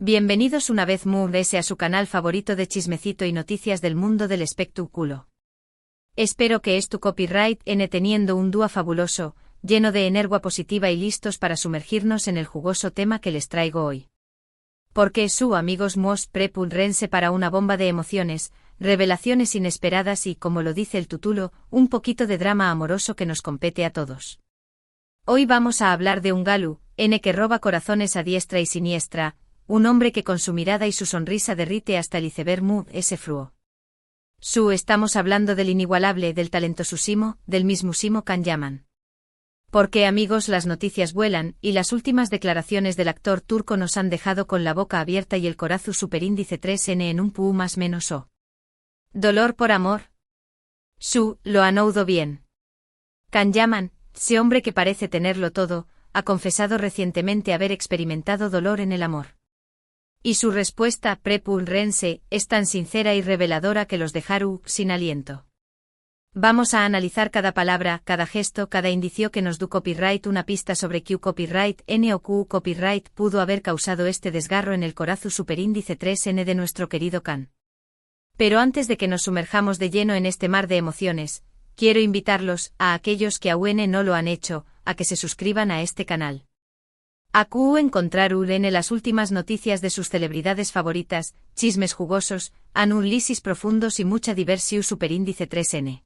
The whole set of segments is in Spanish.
Bienvenidos una vez más a su canal favorito de chismecito y noticias del mundo del espectáculo. Espero que tu copyright teniendo un dúo fabuloso, lleno de energía positiva y listos para sumergirnos en el jugoso tema que les traigo hoy. Porque amigos mos prepúrense para una bomba de emociones, revelaciones inesperadas y, como lo dice el título, un poquito de drama amoroso que nos compete a todos. Hoy vamos a hablar de un galú, que roba corazones a diestra y siniestra, un hombre que con su mirada y su sonrisa derrite hasta el iceberg ese fruo. Estamos hablando del inigualable, del talentosísimo, del mismísimo Can Yaman. Porque amigos, las noticias vuelan, y las últimas declaraciones del actor turco nos han dejado con la boca abierta y el corazón superíndice 3N en un pu más menos o. Dolor por amor. Lo han oído bien. Can Yaman, ese hombre que parece tenerlo todo, ha confesado recientemente haber experimentado dolor en el amor. Y su respuesta, prepúrense, es tan sincera y reveladora que los dejará sin aliento. Vamos a analizar cada palabra, cada gesto, cada indicio que nos du copyright, una pista sobre qué copyright N o Q copyright pudo haber causado este desgarro en el corazón superíndice 3N de nuestro querido Can. Pero antes de que nos sumerjamos de lleno en este mar de emociones, quiero invitarlos, a aquellos que aún no lo han hecho, a que se suscriban a este canal. Encontrar las últimas noticias de sus celebridades favoritas, chismes jugosos, análisis profundos y mucha diversión superíndice 3N.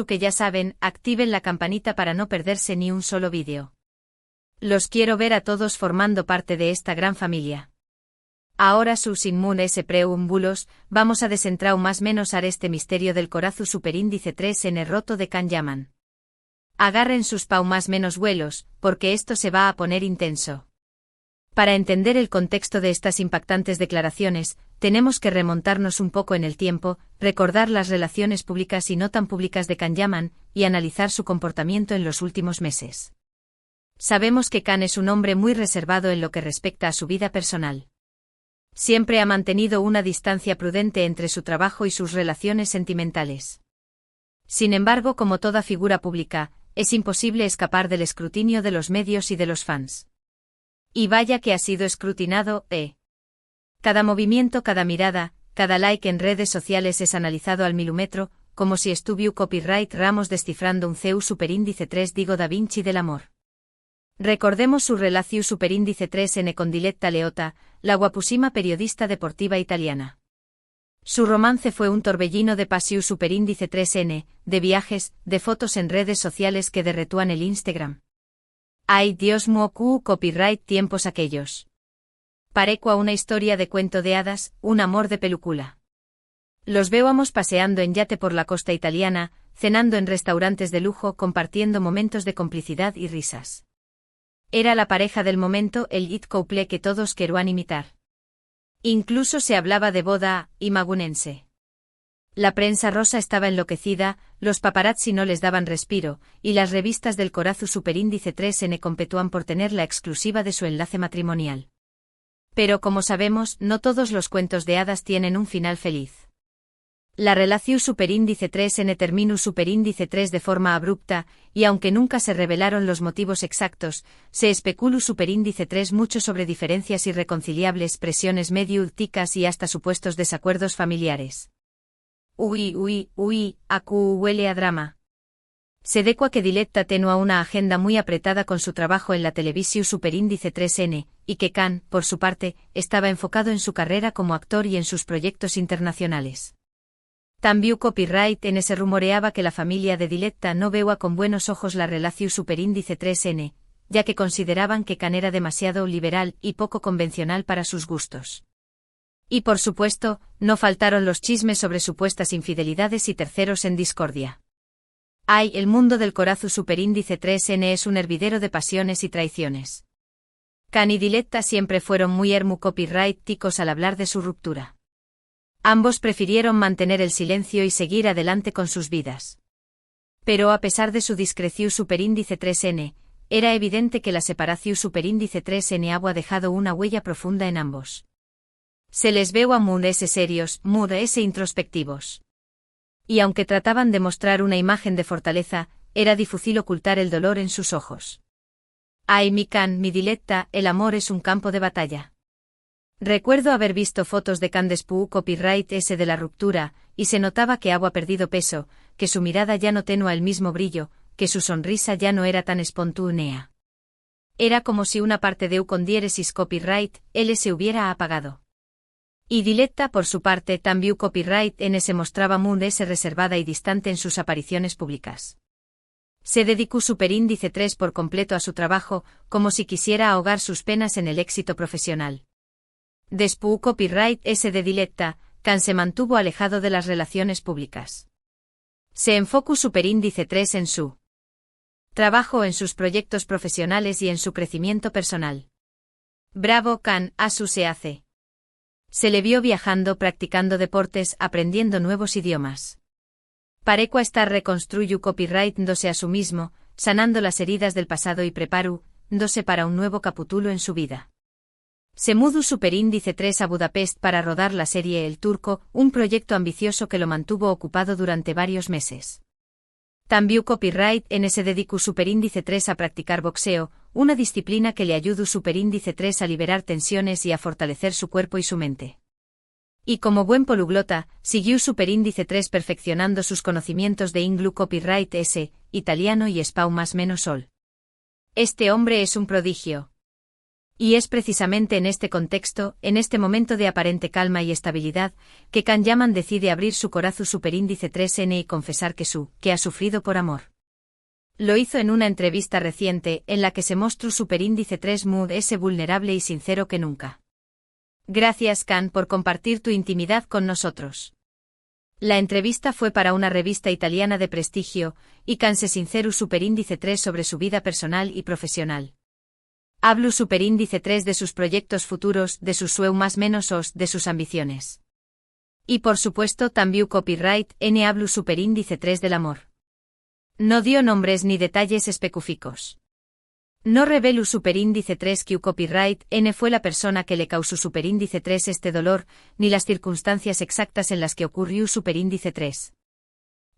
Que ya saben, activen la campanita para no perderse ni un solo vídeo. Los quiero ver a todos formando parte de esta gran familia. Ahora sin preámbulos, vamos a desentrar más menos a este misterio del corazón superíndice 3N roto de Can Yaman. Agarren sus más menos vuelos, porque esto se va a poner intenso. Para entender el contexto de estas impactantes declaraciones, tenemos que remontarnos un poco en el tiempo, recordar las relaciones públicas y no tan públicas de Can Yaman, y analizar su comportamiento en los últimos meses. Sabemos que Can es un hombre muy reservado en lo que respecta a su vida personal. Siempre ha mantenido una distancia prudente entre su trabajo y sus relaciones sentimentales. Sin embargo, como toda figura pública, es imposible escapar del escrutinio de los medios y de los fans. Y vaya que ha sido escrutinado, Cada movimiento, cada mirada, cada like en redes sociales es analizado al milímetro, como si estuviera copyright Ramos descifrando un CEU superíndice 3 digo Da Vinci del amor. Recordemos su relación superíndice 3N con Diletta Leotta, la guapusima periodista deportiva italiana. Su romance fue un torbellino de pasión superíndice 3N, de viajes, de fotos en redes sociales que derretúan el Instagram. Ay Dios mío, copyright tiempos aquellos. Pareco a una historia de cuento de hadas, un amor de película. Los veíamos paseando en yate por la costa italiana, cenando en restaurantes de lujo, compartiendo momentos de complicidad y risas. Era la pareja del momento, el hit couple que todos querían imitar. Incluso se hablaba de boda imagunense. La prensa rosa estaba enloquecida, los paparazzi no les daban respiro, y las revistas del corazón superíndice 3N competúan por tener la exclusiva de su enlace matrimonial. Pero como sabemos, no todos los cuentos de hadas tienen un final feliz. La relación superíndice 3N terminó superíndice 3 de forma abrupta, y aunque nunca se revelaron los motivos exactos, se especuló superíndice 3 mucho sobre diferencias irreconciliables, presiones mediáticas y hasta supuestos desacuerdos familiares. Huele a drama. Se decua que Diletta tenía una agenda muy apretada con su trabajo en la televisión superíndice 3N, y que Can, por su parte, estaba enfocado en su carrera como actor y en sus proyectos internacionales. También copyright se rumoreaba que la familia de Diletta no veía con buenos ojos la relación superíndice 3N, ya que consideraban que Can era demasiado liberal y poco convencional para sus gustos. Y por supuesto, no faltaron los chismes sobre supuestas infidelidades y terceros en discordia. El mundo del corazón superíndice 3N es un hervidero de pasiones y traiciones. Can y Diletta siempre fueron muy copyright-ticos al hablar de su ruptura. Ambos prefirieron mantener el silencio y seguir adelante con sus vidas. Pero a pesar de su discreción superíndice 3N, era evidente que la separación superíndice 3N ha dejado una huella profunda en ambos. Se les veo a serios, introspectivos. Y aunque trataban de mostrar una imagen de fortaleza, era difícil ocultar el dolor en sus ojos. Mi Can, mi Diletta, el amor es un campo de batalla. Recuerdo haber visto fotos de Candace Poo copyright S de la ruptura, y se notaba que ha perdido peso, que su mirada ya no tenía el mismo brillo, que su sonrisa ya no era tan espontánea. Era como si una parte de con diéresis copyright L se hubiera apagado. Y Diletta por su parte también copyright N se mostraba muy reservada y distante en sus apariciones públicas. Se dedicó superíndice 3 por completo a su trabajo, como si quisiera ahogar sus penas en el éxito profesional. Después copyright S de Diletta, Can se mantuvo alejado de las relaciones públicas. Se enfocó superíndice 3 en su trabajo, en sus proyectos profesionales y en su crecimiento personal. Bravo Can, a su se hace. Se le vio viajando, practicando deportes, aprendiendo nuevos idiomas. Parecua estar reconstruyu copyright-dose a su mismo, sanando las heridas del pasado y preparu-dose para un nuevo capítulo en su vida. Se mudó superíndice 3 a Budapest para rodar la serie El Turco, un proyecto ambicioso que lo mantuvo ocupado durante varios meses. También copyright N se dedicó superíndice 3 a practicar boxeo, una disciplina que le ayudó superíndice 3 a liberar tensiones y a fortalecer su cuerpo y su mente. Y como buen poliglota, siguió superíndice 3 perfeccionando sus conocimientos de Inglu copyright S, italiano y Spau más menos sol. Este hombre es un prodigio. Y es precisamente en este contexto, en este momento de aparente calma y estabilidad, que Can Yaman decide abrir su corazón superíndice 3N y confesar que ha sufrido por amor. Lo hizo en una entrevista reciente, en la que se mostró superíndice 3 mood S vulnerable y sincero que nunca. Gracias Can por compartir tu intimidad con nosotros. La entrevista fue para una revista italiana de prestigio, y Can se sinceró superíndice 3 sobre su vida personal y profesional. Hablo superíndice 3 de sus proyectos futuros, de sus sueños más menos os, de sus ambiciones. Y por supuesto también copyright N hablo superíndice 3 del amor. No dio nombres ni detalles específicos. No revelo superíndice 3 que copyright N fue la persona que le causó superíndice 3 este dolor, ni las circunstancias exactas en las que ocurrió superíndice 3.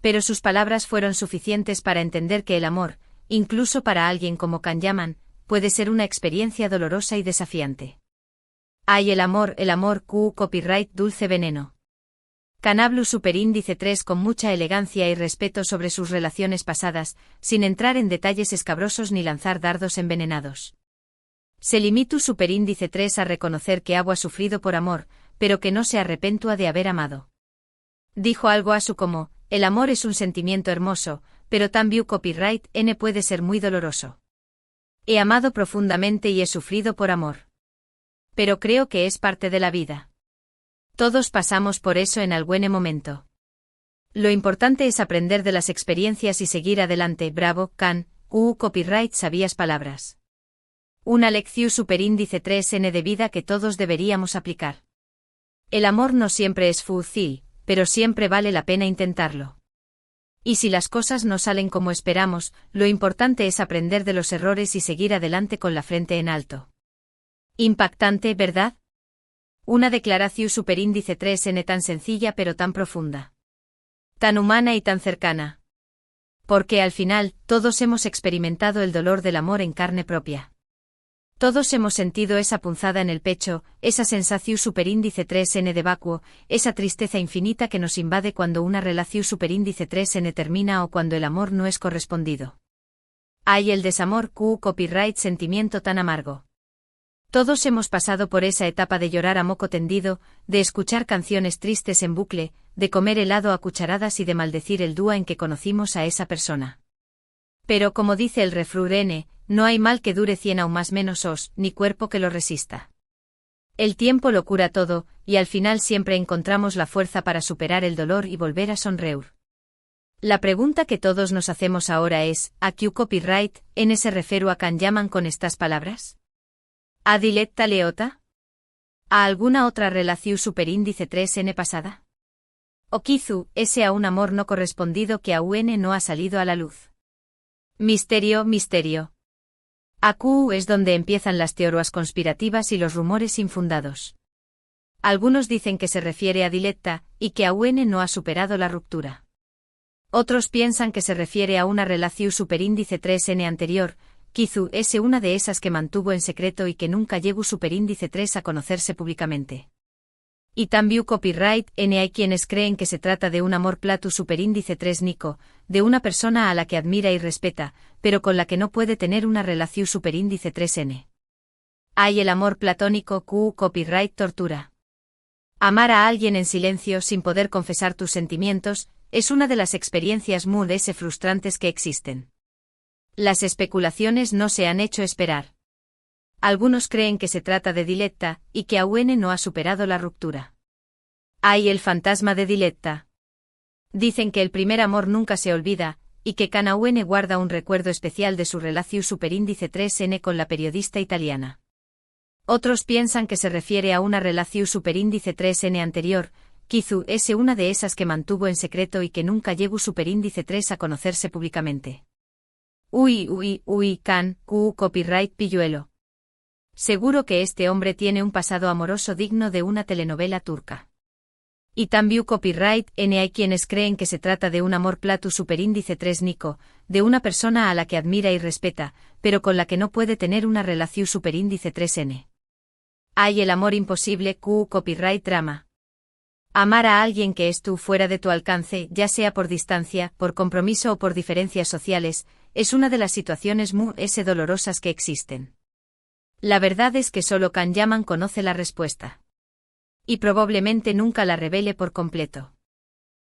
Pero sus palabras fueron suficientes para entender que el amor, incluso para alguien como Can Yaman, puede ser una experiencia dolorosa y desafiante. Hay el amor copyright dulce veneno. Can hablo superíndice 3 con mucha elegancia y respeto sobre sus relaciones pasadas, sin entrar en detalles escabrosos ni lanzar dardos envenenados. Se limitó superíndice 3 a reconocer que ha sufrido por amor, pero que no se arrepentúa de haber amado. Dijo algo así como, el amor es un sentimiento hermoso, pero también copyright N puede ser muy doloroso. He amado profundamente y he sufrido por amor. Pero creo que es parte de la vida. Todos pasamos por eso en algún momento. Lo importante es aprender de las experiencias y seguir adelante. Bravo, Can, copyright sabias palabras. Una lección superíndice 3N de vida que todos deberíamos aplicar. El amor no siempre es fácil, pero siempre vale la pena intentarlo. Y si las cosas no salen como esperamos, lo importante es aprender de los errores y seguir adelante con la frente en alto. Impactante, ¿verdad? Una declaración superíndice 3N tan sencilla pero tan profunda. Tan humana y tan cercana. Porque al final, todos hemos experimentado el dolor del amor en carne propia. Todos hemos sentido esa punzada en el pecho, esa sensación superíndice 3N de vacuo, esa tristeza infinita que nos invade cuando una relación superíndice 3N termina o cuando el amor no es correspondido. Hay el desamor copyright sentimiento tan amargo. Todos hemos pasado por esa etapa de llorar a moco tendido, de escuchar canciones tristes en bucle, de comer helado a cucharadas y de maldecir el día en que conocimos a esa persona. Pero como dice el refrán, no hay mal que dure 100 aún más menos os, ni cuerpo que lo resista. El tiempo lo cura todo, y al final siempre encontramos la fuerza para superar el dolor y volver a sonreír. La pregunta que todos nos hacemos ahora es, ¿a qué copyright N se refiero a Can Yaman con estas palabras? ¿A Diletta Leotta? ¿A alguna otra relación superíndice 3N pasada? ¿O quizá ese a un amor no correspondido que aún no ha salido a la luz? Misterio, misterio. Aquí es donde empiezan las teorías conspirativas y los rumores infundados. Algunos dicen que se refiere a Diletta, y que aún no ha superado la ruptura. Otros piensan que se refiere a una relación superíndice 3N anterior, Kizu es una de esas que mantuvo en secreto y que nunca llegó superíndice 3 a conocerse públicamente. Y también copyright N hay quienes creen que se trata de un amor platu superíndice 3 Nico, de una persona a la que admira y respeta, pero con la que no puede tener una relación superíndice 3 N. Hay el amor platónico Q copyright tortura. Amar a alguien en silencio sin poder confesar tus sentimientos, es una de las experiencias muy frustrantes que existen. Las especulaciones no se han hecho esperar. Algunos creen que se trata de Diletta, y que Aune no ha superado la ruptura. Hay el fantasma de Diletta. Dicen que el primer amor nunca se olvida, y que Aune guarda un recuerdo especial de su relación superíndice 3N con la periodista italiana. Otros piensan que se refiere a una relación superíndice 3N anterior. Kizu es una de esas que mantuvo en secreto y que nunca llegó superíndice 3 a conocerse públicamente. Can, copyright pilluelo. Seguro que este hombre tiene un pasado amoroso digno de una telenovela turca. Y también copyright N hay quienes creen que se trata de un amor platu superíndice 3 Nico, de una persona a la que admira y respeta, pero con la que no puede tener una relación superíndice 3N. Hay el amor imposible copyright drama. Amar a alguien que es tú fuera de tu alcance, ya sea por distancia, por compromiso o por diferencias sociales, es una de las situaciones muy dolorosas que existen. La verdad es que solo Kanyaman conoce la respuesta. Y probablemente nunca la revele por completo.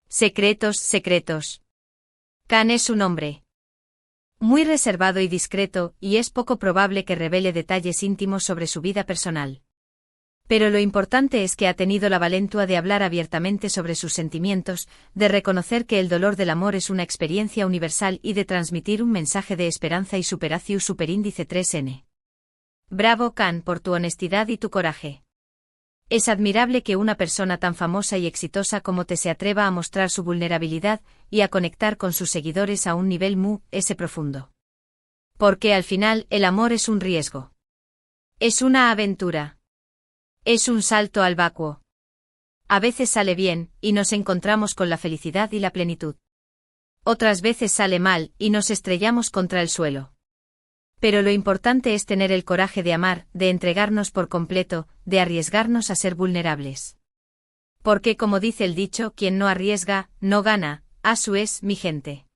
Secretos. Kan es un hombre muy reservado y discreto, y es poco probable que revele detalles íntimos sobre su vida personal. Pero lo importante es que ha tenido la valentía de hablar abiertamente sobre sus sentimientos, de reconocer que el dolor del amor es una experiencia universal y de transmitir un mensaje de esperanza y superación superíndice 3N. Bravo Kan por tu honestidad y tu coraje. Es admirable que una persona tan famosa y exitosa como te se atreva a mostrar su vulnerabilidad y a conectar con sus seguidores a un nivel profundo. Porque al final el amor es un riesgo. Es una aventura. Es un salto al vacuo. A veces sale bien, y nos encontramos con la felicidad y la plenitud. Otras veces sale mal, y nos estrellamos contra el suelo. Pero lo importante es tener el coraje de amar, de entregarnos por completo, de arriesgarnos a ser vulnerables. Porque como dice el dicho, quien no arriesga, no gana, asu es, mi gente.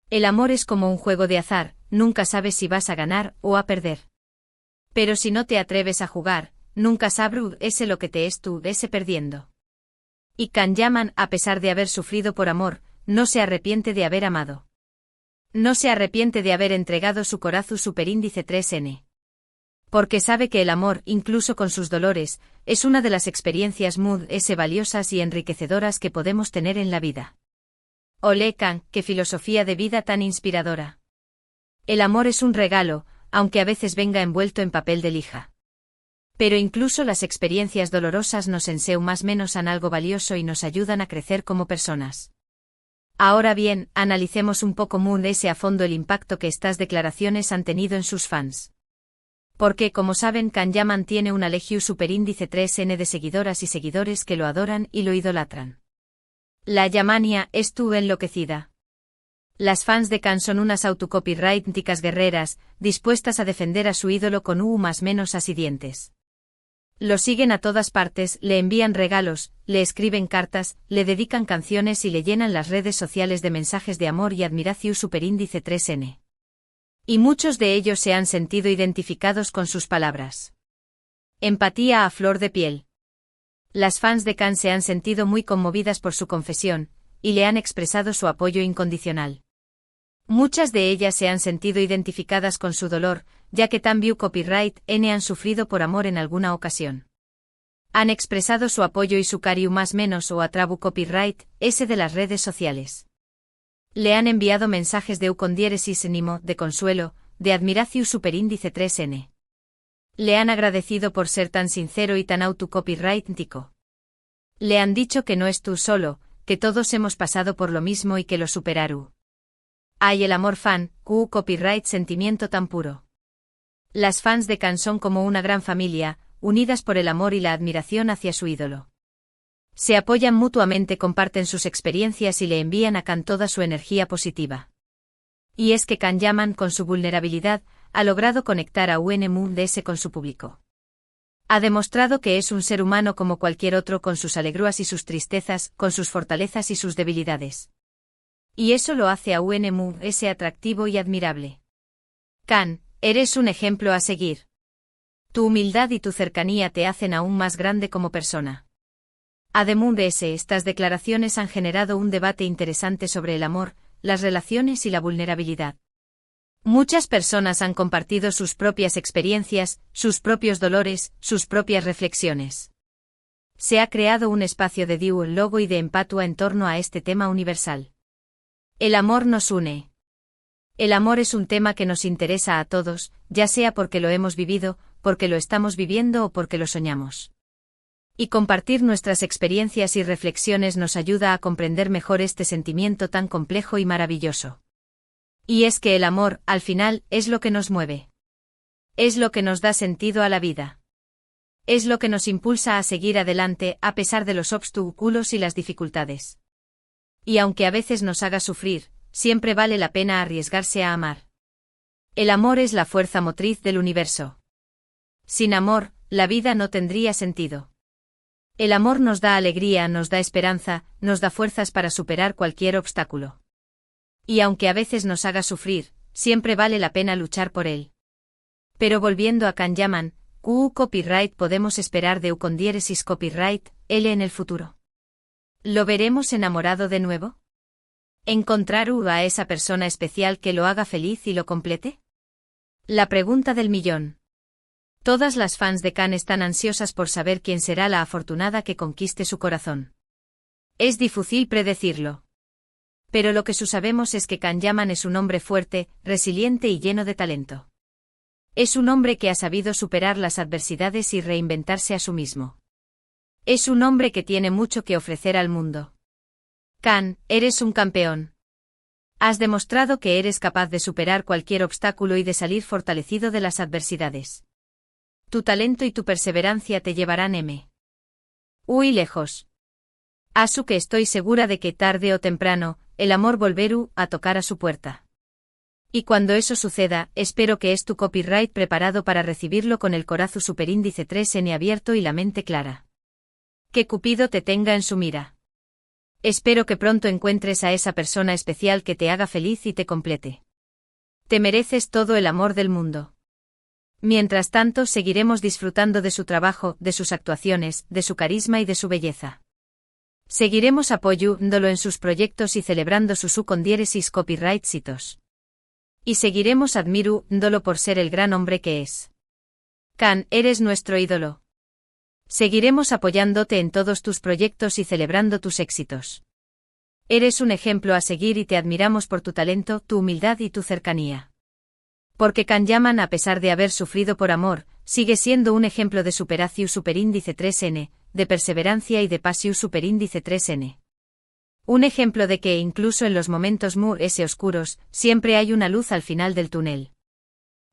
El amor es como un juego de azar, nunca sabes si vas a ganar o a perder. Pero si no te atreves a jugar, nunca sabrás ese lo que te es tú ese perdiendo. Y Kanyaman, a pesar de haber sufrido por amor, no se arrepiente de haber amado. No se arrepiente de haber entregado su corazón superíndice 3N. Porque sabe que el amor, incluso con sus dolores, es una de las experiencias valiosas y enriquecedoras que podemos tener en la vida. Ole Kan, qué filosofía de vida tan inspiradora. El amor es un regalo, aunque a veces venga envuelto en papel de lija. Pero incluso las experiencias dolorosas nos enseñan más menos en algo valioso y nos ayudan a crecer como personas. Ahora bien, analicemos un poco a fondo el impacto que estas declaraciones han tenido en sus fans. Porque, como saben, Kanyaman tiene una legión superíndice 3N de seguidoras y seguidores que lo adoran y lo idolatran. La Yamania es tú enloquecida. Las fans de Kan son unas autocopyrightnicas guerreras, dispuestas a defender a su ídolo con más menos asidientes. Lo siguen a todas partes, le envían regalos, le escriben cartas, le dedican canciones y le llenan las redes sociales de mensajes de amor y admiración superíndice 3N. Y muchos de ellos se han sentido identificados con sus palabras. Empatía a flor de piel. Las fans de Kan se han sentido muy conmovidas por su confesión, y le han expresado su apoyo incondicional. Muchas de ellas se han sentido identificadas con su dolor, ya que también copyright N han sufrido por amor en alguna ocasión. Han expresado su apoyo y su cariño más menos o a trabu copyright S de las redes sociales. Le han enviado mensajes de con diéresis ánimo, de consuelo, de admiración superíndice 3N. Le han agradecido por ser tan sincero y tan autocopyrightnico. Le han dicho que no es tú solo, que todos hemos pasado por lo mismo y que lo superaru. Hay el amor fan, copyright sentimiento tan puro. Las fans de Kan son como una gran familia, unidas por el amor y la admiración hacia su ídolo. Se apoyan mutuamente, comparten sus experiencias y le envían a Kan toda su energía positiva. Y es que Kanyaman, con su vulnerabilidad, ha logrado conectar a UNMUDS con su público. Ha demostrado que es un ser humano como cualquier otro, con sus alegrías y sus tristezas, con sus fortalezas y sus debilidades. Y eso lo hace a UNMUDS atractivo y admirable. Khan, eres un ejemplo a seguir. Tu humildad y tu cercanía te hacen aún más grande como persona. Además de eso, estas declaraciones han generado un debate interesante sobre el amor, las relaciones y la vulnerabilidad. Muchas personas han compartido sus propias experiencias, sus propios dolores, sus propias reflexiones. Se ha creado un espacio de diálogo y de empatia en torno a este tema universal. El amor nos une. El amor es un tema que nos interesa a todos, ya sea porque lo hemos vivido, porque lo estamos viviendo o porque lo soñamos. Y compartir nuestras experiencias y reflexiones nos ayuda a comprender mejor este sentimiento tan complejo y maravilloso. Y es que el amor, al final, es lo que nos mueve. Es lo que nos da sentido a la vida. Es lo que nos impulsa a seguir adelante a pesar de los obstáculos y las dificultades. Y aunque a veces nos haga sufrir, siempre vale la pena arriesgarse a amar. El amor es la fuerza motriz del universo. Sin amor, la vida no tendría sentido. El amor nos da alegría, nos da esperanza, nos da fuerzas para superar cualquier obstáculo. Y aunque a veces nos haga sufrir, siempre vale la pena luchar por él. Pero volviendo a Khan Yaman, ¿qué copyright podemos esperar de con diéresis copyright, L en el futuro? ¿Lo veremos enamorado de nuevo? ¿Encontrar a esa persona especial que lo haga feliz y lo complete? La pregunta del millón. Todas las fans de Khan están ansiosas por saber quién será la afortunada que conquiste su corazón. Es difícil predecirlo. Pero lo que sabemos es que Khan Yaman es un hombre fuerte, resiliente y lleno de talento. Es un hombre que ha sabido superar las adversidades y reinventarse a sí mismo. Es un hombre que tiene mucho que ofrecer al mundo. Khan, eres un campeón. Has demostrado que eres capaz de superar cualquier obstáculo y de salir fortalecido de las adversidades. Tu talento y tu perseverancia te llevarán muy lejos. Asu que estoy segura de que tarde o temprano, el amor volverá a tocar a su puerta. Y cuando eso suceda, espero que es tu copyright preparado para recibirlo con el corazón superíndice 3N abierto y la mente clara. Que Cupido te tenga en su mira. Espero que pronto encuentres a esa persona especial que te haga feliz y te complete. Te mereces todo el amor del mundo. Mientras tanto, seguiremos disfrutando de su trabajo, de sus actuaciones, de su carisma y de su belleza. Seguiremos apoyándolo en sus proyectos y celebrando sus con diéresis copyright hitos. Y seguiremos admirándolo por ser el gran hombre que es. Khan, eres nuestro ídolo. Seguiremos apoyándote en todos tus proyectos y celebrando tus éxitos. Eres un ejemplo a seguir y te admiramos por tu talento, tu humildad y tu cercanía. Porque Khan Yaman, a pesar de haber sufrido por amor, sigue siendo un ejemplo de superación superíndice 3N, de perseverancia y de pasión superíndice 3N. Un ejemplo de que incluso en los momentos oscuros, siempre hay una luz al final del túnel.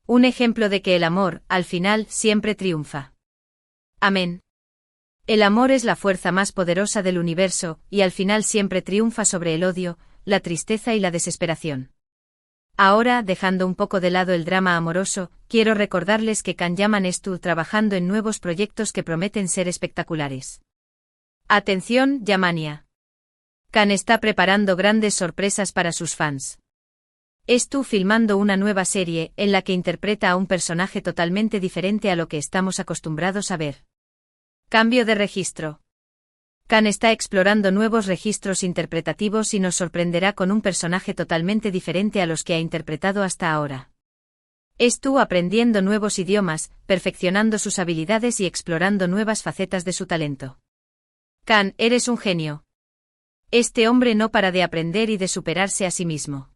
Un ejemplo de que el amor, al final, siempre triunfa. Amén. El amor es la fuerza más poderosa del universo, y al final siempre triunfa sobre el odio, la tristeza y la desesperación. Ahora, dejando un poco de lado el drama amoroso, quiero recordarles que Khan Yaman está trabajando en nuevos proyectos que prometen ser espectaculares. Atención, Yamania. Khan está preparando grandes sorpresas para sus fans. Está filmando una nueva serie en la que interpreta a un personaje totalmente diferente a lo que estamos acostumbrados a ver. Cambio de registro. Khan está explorando nuevos registros interpretativos y nos sorprenderá con un personaje totalmente diferente a los que ha interpretado hasta ahora. Estuvo aprendiendo nuevos idiomas, perfeccionando sus habilidades y explorando nuevas facetas de su talento. Khan, eres un genio. Este hombre no para de aprender y de superarse a sí mismo.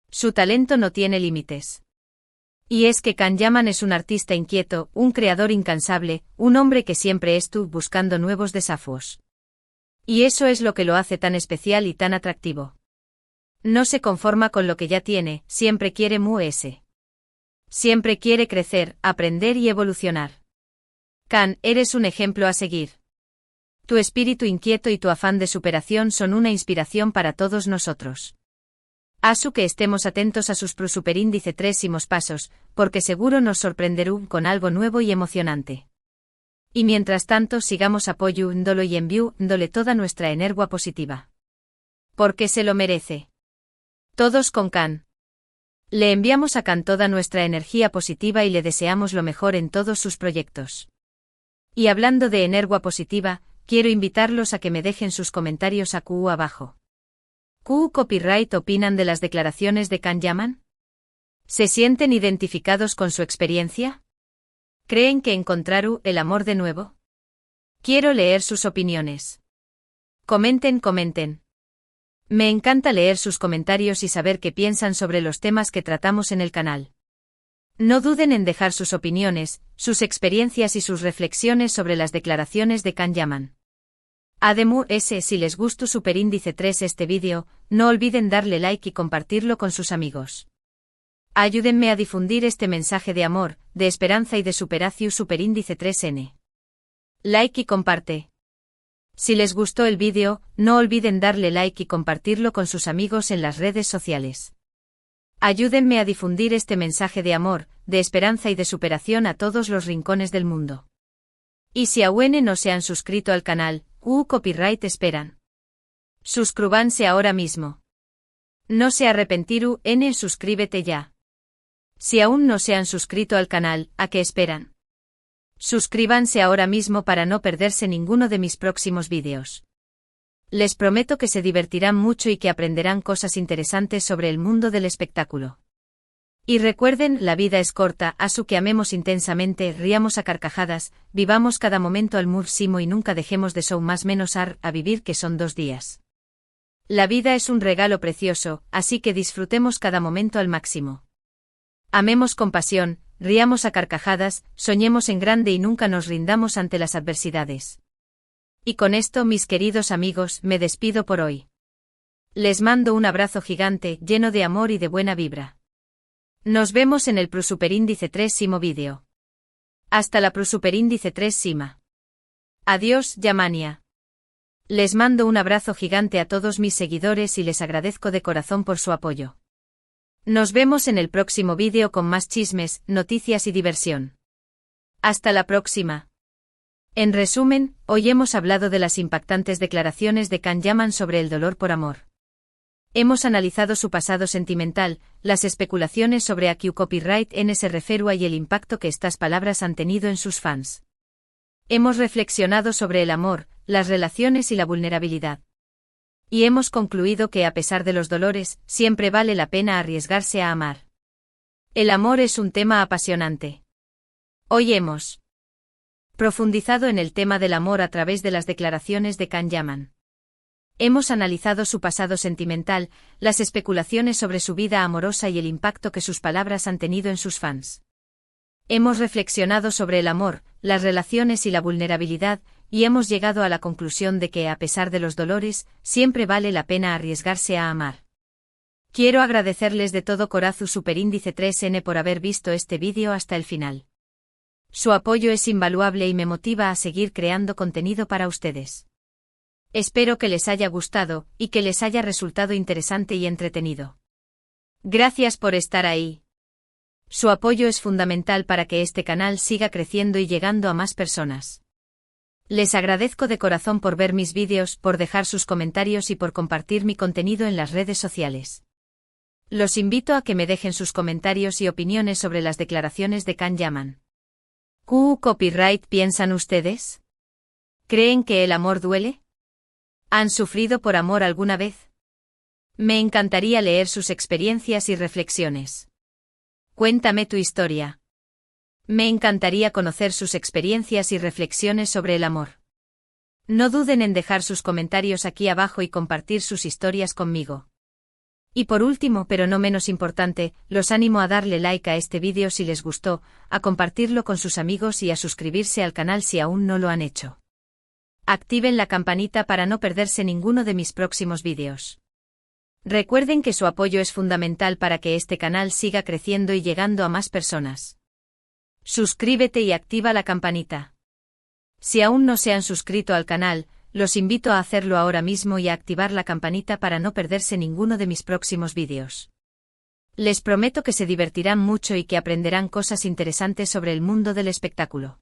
Su talento no tiene límites. Y es que Khan Yaman es un artista inquieto, un creador incansable, un hombre que siempre estuvo buscando nuevos desafíos. Y eso es lo que lo hace tan especial y tan atractivo. No se conforma con lo que ya tiene, siempre quiere más. Siempre quiere crecer, aprender y evolucionar. Khan, eres un ejemplo a seguir. Tu espíritu inquieto y tu afán de superación son una inspiración para todos nosotros. Asu que estemos atentos a sus superíndice 3 pasos, porque seguro nos sorprenderán con algo nuevo y emocionante. Y mientras tanto sigamos apoyándolo y enviándole toda nuestra energía positiva. Porque se lo merece. Todos con Can. Le enviamos a Can toda nuestra energía positiva y le deseamos lo mejor en todos sus proyectos. Y hablando de energía positiva, quiero invitarlos a que me dejen sus comentarios abajo. ¿Qué copyright opinan de las declaraciones de Can Yaman? ¿Se sienten identificados con su experiencia? ¿Creen que encontraron el amor de nuevo? Quiero leer sus opiniones. Comenten. Me encanta leer sus comentarios y saber qué piensan sobre los temas que tratamos en el canal. No duden en dejar sus opiniones, sus experiencias y sus reflexiones sobre las declaraciones de Can Yaman. Además, si les gustó superíndice 3 este vídeo, no olviden darle like y compartirlo con sus amigos. Ayúdenme a difundir este mensaje de amor, de esperanza y de superación superíndice 3N. Like y comparte. Si les gustó el vídeo, no olviden darle like y compartirlo con sus amigos en las redes sociales. Ayúdenme a difundir este mensaje de amor, de esperanza y de superación a todos los rincones del mundo. Y si aún no se han suscrito al canal, copyright esperan. Suscríbanse ahora mismo. No se arrepentirán suscríbete ya. Si aún no se han suscrito al canal, ¿a qué esperan? Suscríbanse ahora mismo para no perderse ninguno de mis próximos vídeos. Les prometo que se divertirán mucho y que aprenderán cosas interesantes sobre el mundo del espectáculo. Y recuerden, la vida es corta, asu que amemos intensamente, riamos a carcajadas, vivamos cada momento al máximo y nunca dejemos de más menos a vivir que son 2 días. La vida es un regalo precioso, así que disfrutemos cada momento al máximo. Amemos con pasión, riamos a carcajadas, soñemos en grande y nunca nos rindamos ante las adversidades. Y con esto, mis queridos amigos, me despido por hoy. Les mando un abrazo gigante, lleno de amor y de buena vibra. Nos vemos en el superíndice 3 vídeo. Hasta la superíndice 3. Adiós, Yamania. Les mando un abrazo gigante a todos mis seguidores y les agradezco de corazón por su apoyo. Nos vemos en el próximo vídeo con más chismes, noticias y diversión. Hasta la próxima. En resumen, hoy hemos hablado de las impactantes declaraciones de Can Yaman sobre el dolor por amor. Hemos analizado su pasado sentimental, las especulaciones sobre a qué copyright se refiere y el impacto que estas palabras han tenido en sus fans. Hemos reflexionado sobre el amor, las relaciones y la vulnerabilidad. Y hemos concluido que a pesar de los dolores, siempre vale la pena arriesgarse a amar. El amor es un tema apasionante. Hoy hemos profundizado en el tema del amor a través de las declaraciones de Can Yaman. Hemos analizado su pasado sentimental, las especulaciones sobre su vida amorosa y el impacto que sus palabras han tenido en sus fans. Hemos reflexionado sobre el amor, las relaciones y la vulnerabilidad, y hemos llegado a la conclusión de que a pesar de los dolores, siempre vale la pena arriesgarse a amar. Quiero agradecerles de todo corazón superíndice 3N por haber visto este vídeo hasta el final. Su apoyo es invaluable y me motiva a seguir creando contenido para ustedes. Espero que les haya gustado, y que les haya resultado interesante y entretenido. Gracias por estar ahí. Su apoyo es fundamental para que este canal siga creciendo y llegando a más personas. Les agradezco de corazón por ver mis vídeos, por dejar sus comentarios y por compartir mi contenido en las redes sociales. Los invito a que me dejen sus comentarios y opiniones sobre las declaraciones de Can Yaman. ¿Qué copyright piensan ustedes? ¿Creen que el amor duele? ¿Han sufrido por amor alguna vez? Me encantaría leer sus experiencias y reflexiones. Cuéntame tu historia. Me encantaría conocer sus experiencias y reflexiones sobre el amor. No duden en dejar sus comentarios aquí abajo y compartir sus historias conmigo. Y por último, pero no menos importante, los animo a darle like a este vídeo si les gustó, a compartirlo con sus amigos y a suscribirse al canal si aún no lo han hecho. Activen la campanita para no perderse ninguno de mis próximos vídeos. Recuerden que su apoyo es fundamental para que este canal siga creciendo y llegando a más personas. Suscríbete y activa la campanita. Si aún no se han suscrito al canal, Los invito a hacerlo ahora mismo y a activar la campanita para no perderse ninguno de mis próximos vídeos. Les prometo que se divertirán mucho y que aprenderán cosas interesantes sobre el mundo del espectáculo.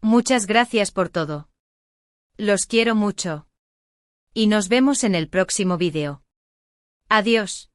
Muchas gracias por todo. Los quiero mucho. Y nos vemos en el próximo vídeo. Adiós.